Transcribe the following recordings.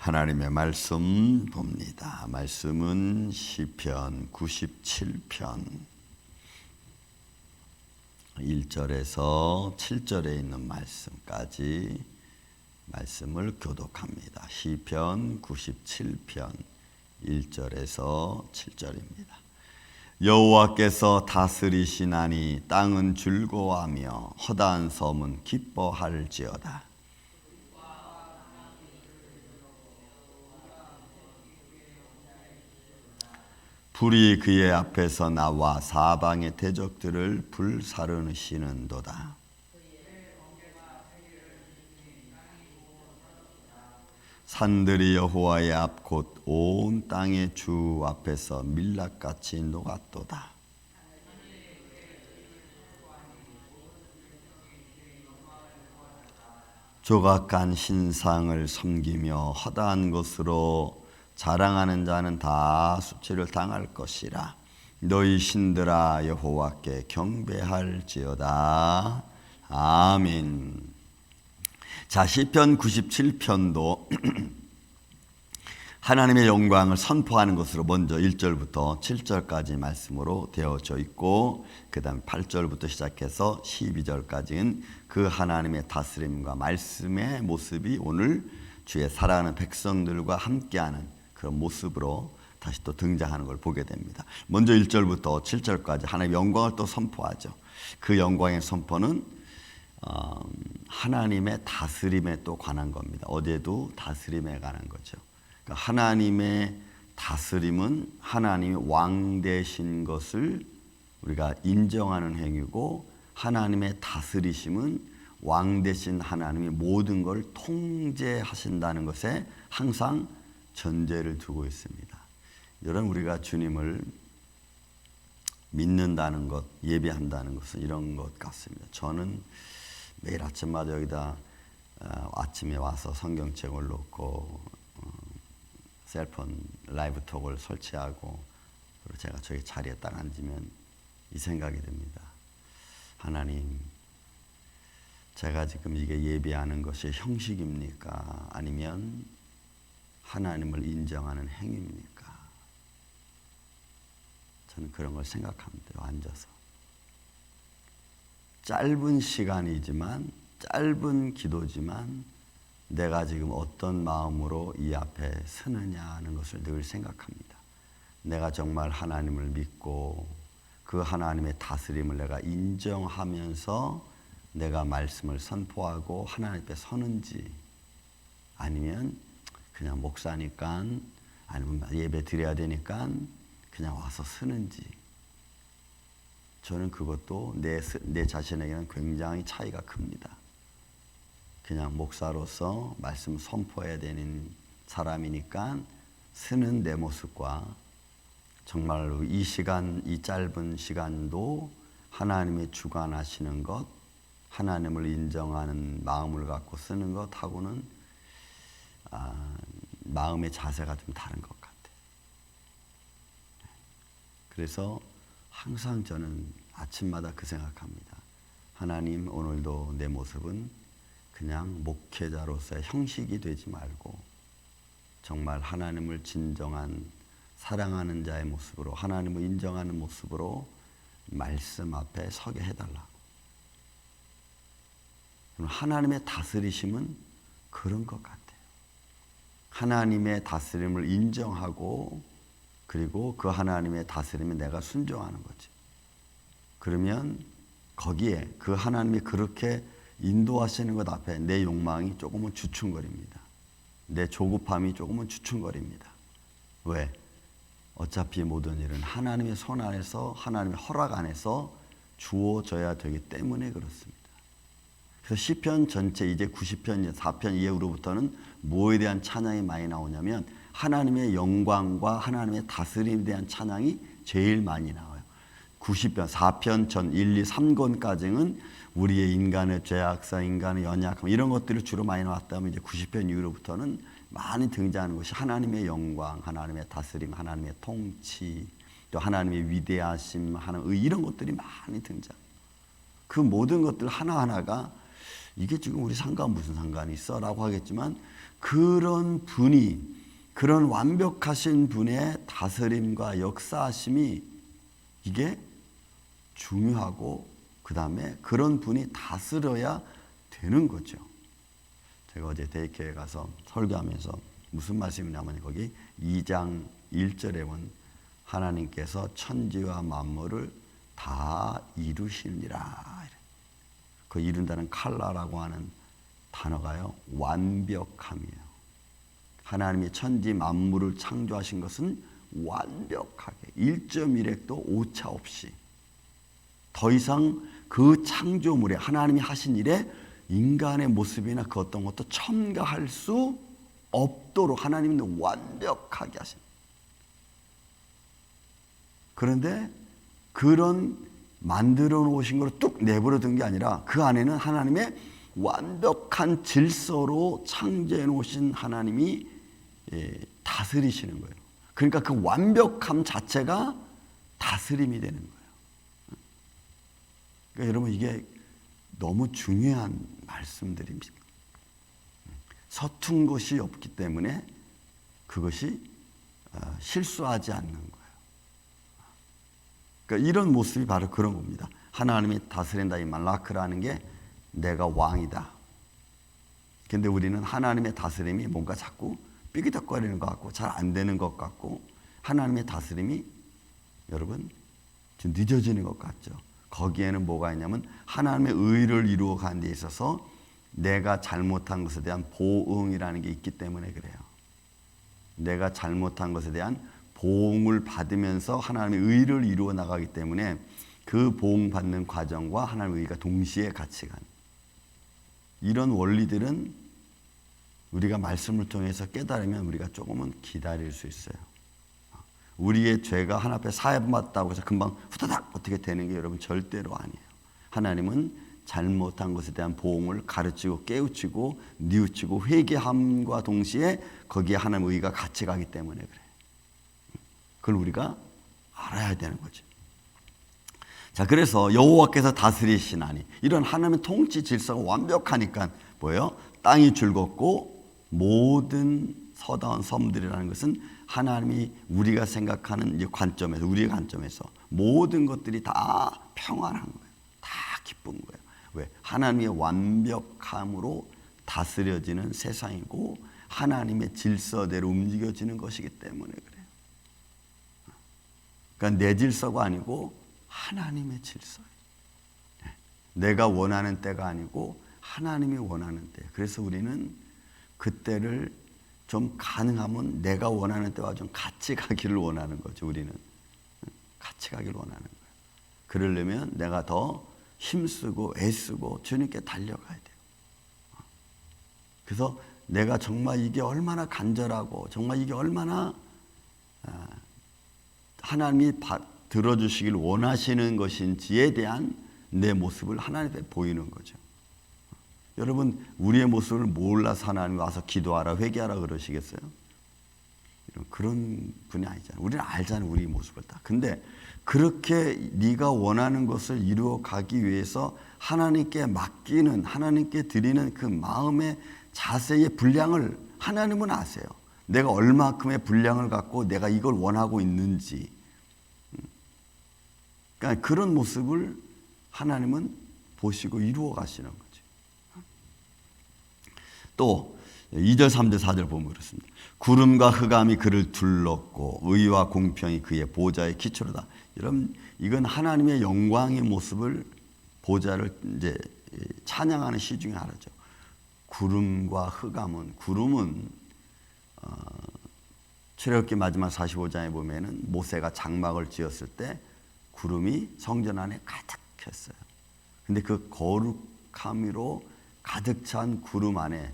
하나님의 말씀 봅니다. 말씀은 시편 97편 1절에서 7절에 있는 말씀까지 말씀을 교독합니다. 시편 97편 1절에서 7절입니다. 여호와께서 다스리시나니 땅은 즐거워하며 허다한 섬은 기뻐할지어다. 불이 그의 앞에서 나와 사방의 대적들을 불사르시는도다. 산들이 여호와의 앞 곧 온 땅의 주 앞에서 밀랍같이 녹았도다. 조각한 신상을 섬기며 허다한 것으로 자랑하는 자는 다 수치를 당할 것이라. 너희 신들아 여호와께 경배할지어다. 아멘. 자, 시편 97편도 하나님의 영광을 선포하는 것으로 먼저 1절부터 7절까지 말씀으로 되어져 있고, 그 다음 8절부터 시작해서 12절까지는 그 하나님의 다스림과 말씀의 모습이 오늘 주의 사랑하는 백성들과 함께하는 그런 모습으로 다시 또 등장하는 걸 보게 됩니다. 먼저 1절부터 7절까지 하나님의 영광을 또 선포하죠. 그 영광의 선포는 하나님의 다스림에 또 관한 겁니다. 어제도 다스림에 관한 거죠. 그러니까 하나님의 다스림은 하나님이 왕 되신 것을 우리가 인정하는 행위고, 하나님의 다스리심은 왕 되신 하나님이 모든 걸 통제하신다는 것에 항상 전제를 두고 있습니다. 여러분, 우리가 주님을 믿는다는 것, 예배한다는 것은 이런 것 같습니다. 저는 매일 아침마다 여기다 아침에 와서 성경책을 놓고 셀폰 라이브톡을 설치하고, 그리고 제가 저희 자리에 딱 앉으면 이 생각이 듭니다. 하나님, 제가 지금 이게 예배하는 것이 형식입니까? 아니면 하나님을 인정하는 행위입니까? 저는 그런 걸 생각합니다. 앉아서 짧은 시간이지만, 짧은 기도지만 내가 지금 어떤 마음으로 이 앞에 서느냐는 것을 늘 생각합니다. 내가 정말 하나님을 믿고 그 하나님의 다스림을 내가 인정하면서 내가 말씀을 선포하고 하나님 앞에 서는지, 아니면 그냥 목사니까, 아니면 예배 드려야 되니까 그냥 와서 서는지, 저는 그것도 내 자신에게는 굉장히 차이가 큽니다. 그냥 목사로서 말씀 선포해야 되는 사람이니까 서는 내 모습과, 정말로 이 시간, 이 짧은 시간도 하나님의 주관하시는 것, 하나님을 인정하는 마음을 갖고 쓰는 것하고는 마음의 자세가 좀 다른 것 같아요. 그래서 항상 저는 아침마다 그 생각합니다. 하나님, 오늘도 내 모습은 그냥 목회자로서의 형식이 되지 말고 정말 하나님을 진정한 사랑하는 자의 모습으로, 하나님을 인정하는 모습으로 말씀 앞에 서게 해달라. 하나님의 다스리심은 그런 것 같아요. 하나님의 다스림을 인정하고, 그리고 그 하나님의 다스림에 내가 순종하는 거지. 그러면 거기에 그 하나님이 그렇게 인도하시는 것 앞에 내 욕망이 조금은 주춤거립니다. 내 조급함이 조금은 주춤거립니다. 왜? 어차피 모든 일은 하나님의 손 안에서, 하나님의 허락 안에서 주어져야 되기 때문에 그렇습니다. 그래서 시편 전체 이제 90편, 4편 이후로부터는 뭐에 대한 찬양이 많이 나오냐면 하나님의 영광과 하나님의 다스림에 대한 찬양이 제일 많이 나와요. 90편, 4편 전 1, 2, 3권까지는 우리의 인간의 죄악성, 인간의 연약함 이런 것들이 주로 많이 나왔다면, 이제 90편 이후로부터는 많이 등장하는 것이 하나님의 영광, 하나님의 다스림, 하나님의 통치, 또 하나님의 위대하심, 하나님 이런 것들이 많이 등장. 그 모든 것들 하나하나가 이게 지금 우리 상관 무슨 상관이 있어? 라고 하겠지만 그런 분이, 그런 완벽하신 분의 다스림과 역사하심이 이게 중요하고, 그 다음에 그런 분이 다스려야 되는 거죠. 제가 어제 대학교에 가서 설교하면서 무슨 말씀이냐면, 거기 2장 1절에 본 하나님께서 천지와 만물을 다 이루시니라. 그 이룬다는 칼라라고 하는 단어가요, 완벽함이에요. 하나님이 천지 만물을 창조하신 것은 완벽하게 1.1획도 오차 없이, 더 이상 그 창조물에, 하나님이 하신 일에 인간의 모습이나 그 어떤 것도 첨가할 수 없도록 하나님은 완벽하게 하신. 그런데 그런 만들어 놓으신 걸 뚝 내버려 둔 게 아니라, 그 안에는 하나님의 완벽한 질서로 창조해 놓으신 하나님이 다스리시는 거예요. 그러니까 그 완벽함 자체가 다스림이 되는 거예요. 그러니까 여러분, 이게 너무 중요한 말씀들입니다. 서툰 것이 없기 때문에 그것이 실수하지 않는 거예요. 그러니까 이런 모습이 바로 그런 겁니다. 하나님이 다스린다, 이 말라크라는 게 내가 왕이다. 근데 우리는 하나님의 다스림이 뭔가 자꾸 삐기덕거리는 것 같고 잘 안 되는 것 같고, 하나님의 다스림이 여러분 좀 늦어지는 것 같죠. 거기에는 뭐가 있냐면, 하나님의 의를 이루어 가는 데 있어서 내가 잘못한 것에 대한 보응이라는 게 있기 때문에 그래요. 내가 잘못한 것에 대한 보응을 받으면서 하나님의 의를 이루어 나가기 때문에, 그 보응받는 과정과 하나님의 의가 동시에 같이 가는, 이런 원리들은 우리가 말씀을 통해서 깨달으면 우리가 조금은 기다릴 수 있어요. 우리의 죄가 하나님 앞에 사함받다고 해서 금방 후다닥 어떻게 되는 게 여러분 절대로 아니에요. 하나님은 잘못한 것에 대한 보응을 가르치고 깨우치고 뉘우치고 회개함과 동시에 거기에 하나님의 의가 같이 가기 때문에 그래요. 그걸 우리가 알아야 되는 거죠. 자, 그래서 여호와께서 다스리시나니, 이런 하나님의 통치 질서가 완벽하니까 뭐예요? 땅이 즐겁고 모든 서다운 섬들이라는 것은 하나님이 우리가 생각하는 이 관점에서, 우리의 관점에서 모든 것들이 다 평안한 거예요. 다 기쁜 거예요. 왜? 하나님의 완벽함으로 다스려지는 세상이고 하나님의 질서대로 움직여지는 것이기 때문에 그래요. 그러니까 내 질서가 아니고 하나님의 질서예요. 내가 원하는 때가 아니고 하나님이 원하는 때. 그래서 우리는 그때를 좀 가능하면 내가 원하는 때와 좀 같이 가기를 원하는 거죠. 우리는 같이 가기를 원하는 거예요. 그러려면 내가 더 힘쓰고 애쓰고 주님께 달려가야 돼요. 그래서 내가 정말 이게 얼마나 간절하고 정말 이게 얼마나 하나님이 들어주시길 원하시는 것인지에 대한 내 모습을 하나님께 보이는 거죠. 여러분, 우리의 모습을 몰라서 하나님 와서 기도하라, 회개하라 그러시겠어요? 그런 분이 아니잖아요. 우리는 알잖아요, 우리 모습을 다. 근데 그렇게 네가 원하는 것을 이루어 가기 위해서 하나님께 맡기는, 하나님께 드리는 그 마음의 자세의 분량을 하나님은 아세요. 내가 얼마큼의 분량을 갖고 내가 이걸 원하고 있는지. 그러니까 그런 모습을 하나님은 보시고 이루어 가시는 거죠. 또 2절, 3절, 4절 보면 그렇습니다. 구름과 흑암이 그를 둘렀고 의와 공평이 그의 보좌의 기초로다. 여러분, 이건 하나님의 영광의 모습을, 보좌를 이제 찬양하는 시 중에 하나죠. 구름과 흑암은, 구름은 출애굽기 마지막 45장에 보면은 모세가 장막을 지었을 때 구름이 성전 안에 가득했어요. 근데 그 거룩함으로 가득 찬 구름 안에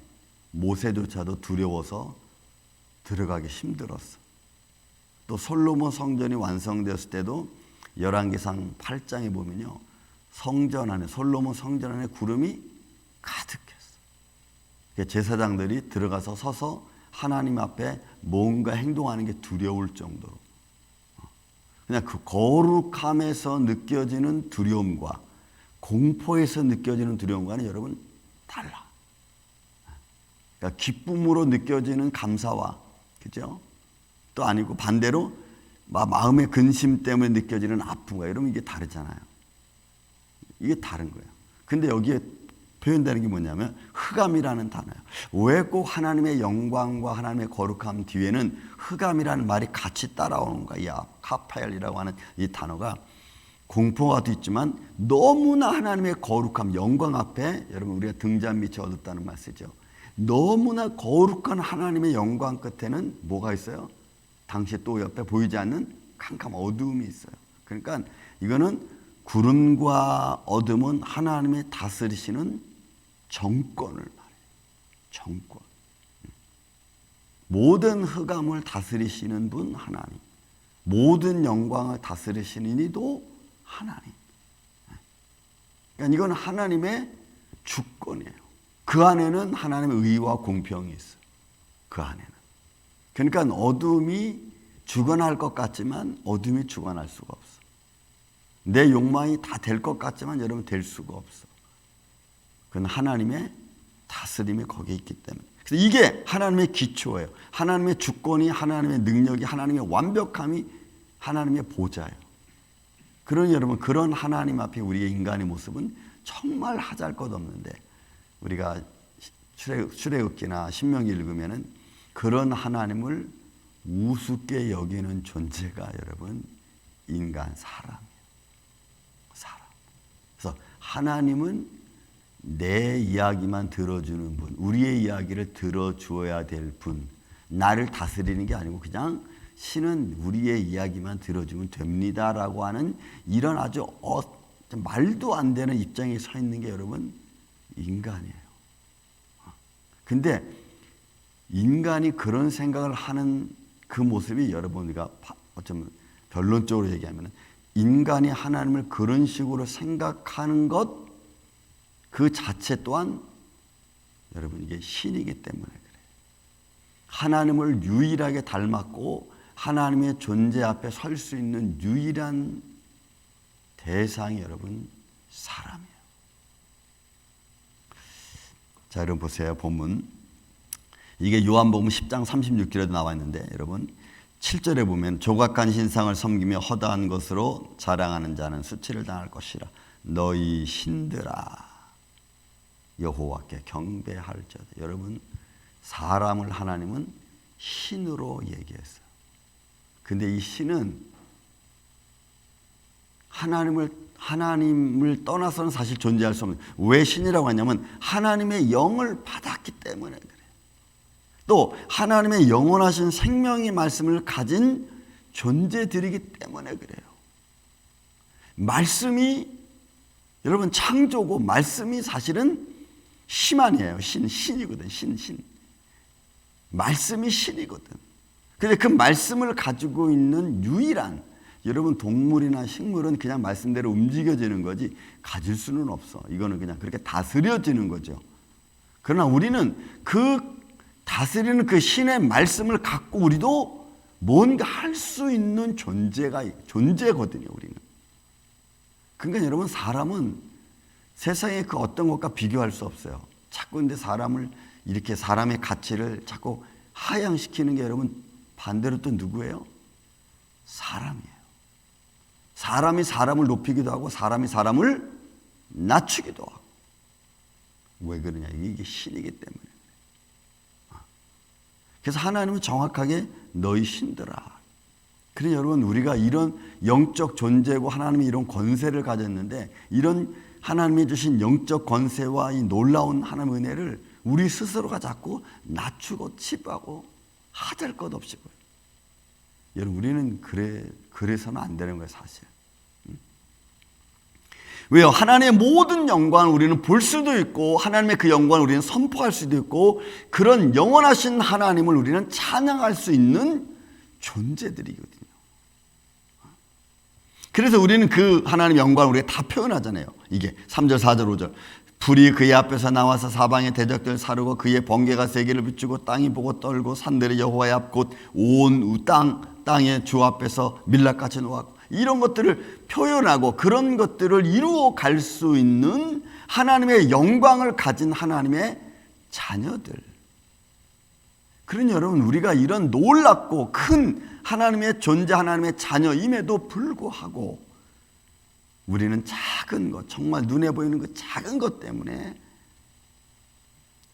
모세조차도 두려워서 들어가기 힘들었어. 또 솔로몬 성전이 완성되었을 때도 열왕기상 8장에 보면요, 성전 안에, 솔로몬 성전 안에 구름이 가득했어. 제사장들이 들어가서 서서 하나님 앞에 뭔가 행동하는 게 두려울 정도로, 그냥 그 거룩함에서 느껴지는 두려움과 공포에서 느껴지는 두려움과는 여러분 달라. 그러니까 기쁨으로 느껴지는 감사와, 그죠? 또 아니고 반대로 마음의 근심 때문에 느껴지는 아픔과 이러면 이게 다르잖아요. 이게 다른 거예요. 근데 여기에 표현되는 게 뭐냐면 흑암이라는 단어예요. 왜 꼭 하나님의 영광과 하나님의 거룩함 뒤에는 흑암이라는 말이 같이 따라오는 거야. 이 카파엘이라고 하는 이 단어가 공포가도 있지만 너무나 하나님의 거룩함, 영광 앞에 여러분 우리가 등잔 밑에 어둡다는 말 쓰죠. 너무나 거룩한 하나님의 영광 끝에는 뭐가 있어요? 당시 또 옆에 보이지 않는 캄캄 어두움이 있어요. 그러니까 이거는 구름과 어둠은 하나님의 다스리시는 정권을 말해요. 정권. 모든 흑암을 다스리시는 분 하나님. 모든 영광을 다스리시는 이도 하나님. 그러니까 이건 하나님의 주권이에요. 그 안에는 하나님의 의와 공평이 있어요. 그 안에는. 그러니까 어둠이 주관할 것 같지만 어둠이 주관할 수가 없어. 내 욕망이 다 될 것 같지만 여러분 될 수가 없어. 그건 하나님의 다스림이 거기에 있기 때문에. 그래서 이게 하나님의 기초예요. 하나님의 주권이, 하나님의 능력이, 하나님의 완벽함이 하나님의 보좌예요. 그러니 여러분 그런 하나님 앞에 우리의 인간의 모습은 정말 하잘것없는데 우리가 출애굽기나 신명기 읽으면은 그런 하나님을 우습게 여기는 존재가 여러분 인간 사람이에요. 사람. 그래서 하나님은 내 이야기만 들어주는 분, 우리의 이야기를 들어주어야 될 분, 나를 다스리는 게 아니고 그냥 신은 우리의 이야기만 들어주면 됩니다라고 하는 이런 아주 말도 안 되는 입장에 서 있는 게 여러분 인간이에요. 근데 인간이 그런 생각을 하는 그 모습이 여러분 우리가 어쩌면 결론적으로 얘기하면 인간이 하나님을 그런 식으로 생각하는 것 그 자체 또한 여러분 이게 신이기 때문에 그래요. 하나님을 유일하게 닮았고 하나님의 존재 앞에 설 수 있는 유일한 대상이 여러분 사람이에요. 자, 여러분 보세요. 본문. 이게 요한복음 10장 36절에도 나와 있는데 여러분 7절에 보면 조각한 신상을 섬기며 허다한 것으로 자랑하는 자는 수치를 당할 것이라. 너희 신들아 여호와께 경배할지어다. 여러분 사람을 하나님은 신으로 얘기했어요. 근데 이 신은 하나님을 떠나서는 사실 존재할 수 없는, 왜 신이라고 하냐면 하나님의 영을 받았기 때문에 그래요. 또 하나님의 영원하신 생명의 말씀을 가진 존재들이기 때문에 그래요. 말씀이 여러분 창조고 말씀이 사실은 신이에요. 신이거든. 신. 말씀이 신이거든. 근데 그 말씀을 가지고 있는 유일한, 여러분 동물이나 식물은 그냥 말씀대로 움직여지는 거지 가질 수는 없어. 이거는 그냥 그렇게 다스려지는 거죠. 그러나 우리는 그 다스리는 그 신의 말씀을 갖고 우리도 뭔가 할 수 있는 존재거든요. 우리는. 그러니까 여러분 사람은 세상의 그 어떤 것과 비교할 수 없어요. 자꾸 근데 사람을 이렇게 사람의 가치를 자꾸 하향시키는 게 여러분 반대로 또 누구예요? 사람이에요. 사람이 사람을 높이기도 하고 사람이 사람을 낮추기도 하고. 왜 그러냐? 이게 신이기 때문에. 그래서 하나님은 정확하게 너희 신들아. 그래서 여러분 우리가 이런 영적 존재고 하나님이 이런 권세를 가졌는데 이런 하나님이 주신 영적 권세와 이 놀라운 하나님의 은혜를 우리 스스로가 자꾸 낮추고 치부하고 하잘 것 없이 보여요. 여러분 우리는 그래서는 안 되는 거예요. 사실. 왜요? 하나님의 모든 영광을 우리는 볼 수도 있고 하나님의 그 영광을 우리는 선포할 수도 있고 그런 영원하신 하나님을 우리는 찬양할 수 있는 존재들이거든요. 그래서 우리는 그 하나님의 영광을 우리가 다 표현하잖아요. 이게 3절, 4절, 5절. 불이 그의 앞에서 나와서 사방의 대적들을 사르고 그의 번개가 세계를 비추고 땅이 보고 떨고 산들이 여호와의 앞 곧 온 땅의 주 앞에서 밀랍같이 놓았고 이런 것들을 표현하고 그런 것들을 이루어 갈 수 있는 하나님의 영광을 가진 하나님의 자녀들. 그러니 여러분, 우리가 이런 놀랍고 큰 하나님의 존재, 하나님의 자녀임에도 불구하고 우리는 작은 것, 정말 눈에 보이는 그 작은 것 때문에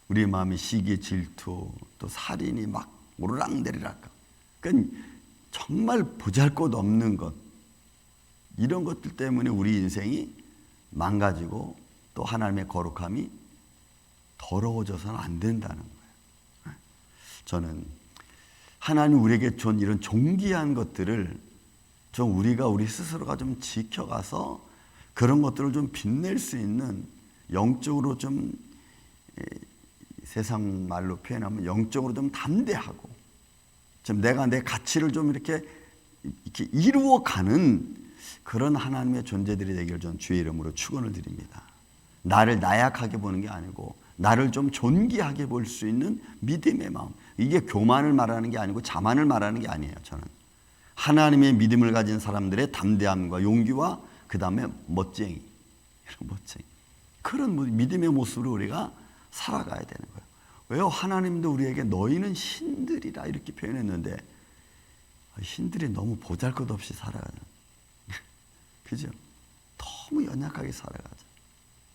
우리의 마음이 시기, 질투, 또 살인이 막 오르락내리락, 그러니까 정말 보잘것없는 것, 이런 것들 때문에 우리 인생이 망가지고 또 하나님의 거룩함이 더러워져서는 안 된다는 거예요. 저는 하나님 우리에게 준 이런 존귀한 것들을 좀 우리가 우리 스스로가 좀 지켜가서 그런 것들을 좀 빛낼 수 있는, 영적으로 좀, 세상 말로 표현하면 영적으로 좀 담대하고 좀 내가 내 가치를 좀 이렇게 이루어가는 그런 하나님의 존재들이 되기를 전 주의 이름으로 축원을 드립니다. 나를 나약하게 보는 게 아니고 나를 좀 존귀하게 볼 수 있는 믿음의 마음. 이게 교만을 말하는 게 아니고 자만을 말하는 게 아니에요. 저는 하나님의 믿음을 가진 사람들의 담대함과 용기와 그 다음에 멋쟁이, 이런 멋쟁이, 그런 믿음의 모습으로 우리가 살아가야 되는 거예요. 왜요? 하나님도 우리에게 너희는 신들이라 이렇게 표현했는데 신들이 너무 보잘것없이 살아가죠. 그죠? 너무 연약하게 살아가죠.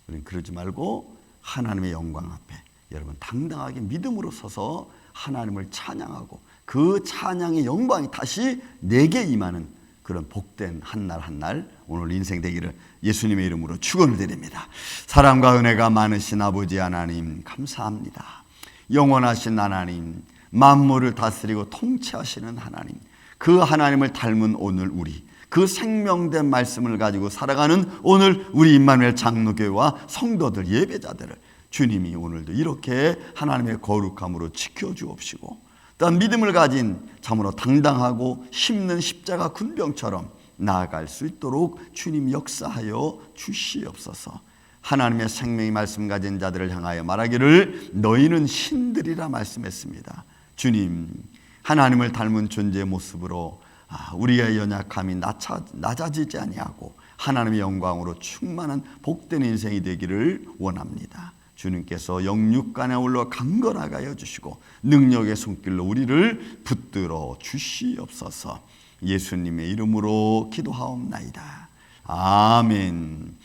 우리는 그러지 말고 하나님의 영광 앞에 여러분 당당하게 믿음으로 서서 하나님을 찬양하고 그 찬양의 영광이 다시 내게 임하는 그런 복된 한 날 한 날 오늘 인생 되기를 예수님의 이름으로 축원을 드립니다. 사랑과 은혜가 많으신 아버지 하나님 감사합니다. 영원하신 하나님, 만물을 다스리고 통치하시는 하나님, 그 하나님을 닮은 오늘 우리, 그 생명된 말씀을 가지고 살아가는 오늘 우리 임마누엘 장로교회와 성도들, 예배자들을 주님이 오늘도 이렇게 하나님의 거룩함으로 지켜주옵시고 또한 믿음을 가진 참으로 당당하고 힘는 십자가 군병처럼 나아갈 수 있도록 주님 역사하여 주시옵소서. 하나님의 생명의 말씀 가진 자들을 향하여 말하기를 너희는 신들이라 말씀했습니다. 주님, 하나님을 닮은 존재의 모습으로 우리의 연약함이 낮아지지 아니하고 하나님의 영광으로 충만한 복된 인생이 되기를 원합니다. 주님께서 영육간에 올라 강건하게 하여 주시고 능력의 손길로 우리를 붙들어 주시옵소서. 예수님의 이름으로 기도하옵나이다. 아멘.